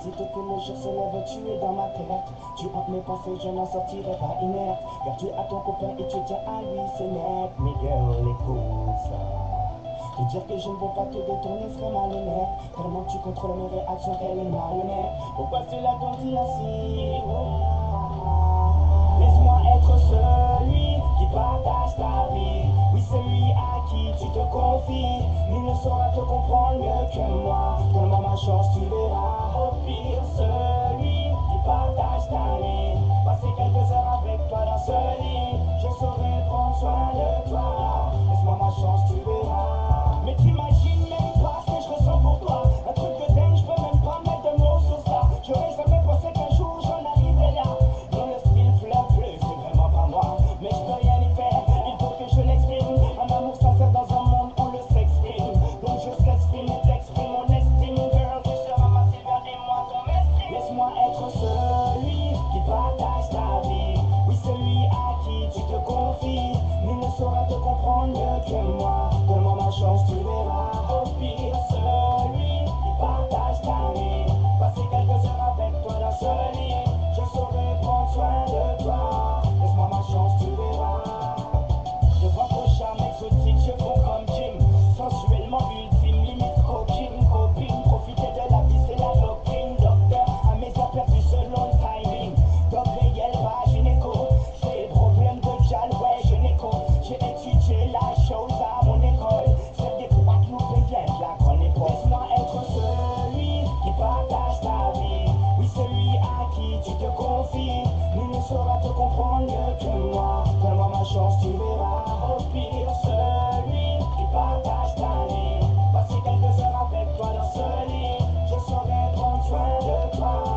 Aussitôt que le jour se lève, tu es dans ma tête. Tu hantes mes pensées, je n'en sortirai pas inerte. Car tu as ton copain et tu tiens à lui, c'est net. Mais girl, écoute ça. Te dire que je ne veux pas te détourner serait malhonnête. Tellement tu contrôles mes réactions, qu'elle est marionnette. Pourquoi cela t'en ainsi? Laisse-moi être celui qui partage ta vie. Oui, celui à qui tu te confies. Nul ne saura te comprendre mieux que moi. Donne-moi ma chance, tu verras. Au pire, celui qui partage ta vie. Passer quelques heures avec toi dans ce lit. Je saurai prendre soin de toi. Laisse-moi ma chance, tu verras. Mais t'imagines même pas ce que je ressens pour toi. Un truc de dingue, je peux même pas mettre de mots sur ça. J'aurais jamais pensé qu'un jour j'en arriverais là. Non, le style fleur bleu, c'est vraiment pas moi. Mais je peux rien y faire, il faut que je l'exprime. Un amour sincère dans un monde où le s'exprime. Donc je s'exprime et t'exprime mon estime. Girl, tu seras ma Sylvia et moi ton estime. Laisse-moi être celui qui partage ta vie. Oui, celui à qui tu te confies. Nul ne saura te comprendre mieux que moi. Donne-moi ma chance, tu verras. Au pire, celui qui partage ta vie. Passer quelques heures avec toi dans ce lit. Je saurai prendre soin de toi. Laisse-moi ma chance, tu verras. Devant ton charme exotique, je fonds comme Jim. Sensuellement ultime, limite coquine, copine. Profiter de la vie, c'est la locking. Docteur, à mes aperçus selon le timing. Top réel, pas gynéco. J'ai des problèmes de jal, ouais, je n'éco. J'ai étudié la chose à mon école. C'est des trois clous viennent la grande époque. Laisse-moi être celui qui partage ta vie. Oui, celui à qui tu te confies. Nul ne saura te comprendre mieux que moi. Donne-moi ma chance, tu verras. Au pire, celui qui partage ta vie. Passer quelques heures avec toi dans ce lit. Je saurai prendre soin de toi.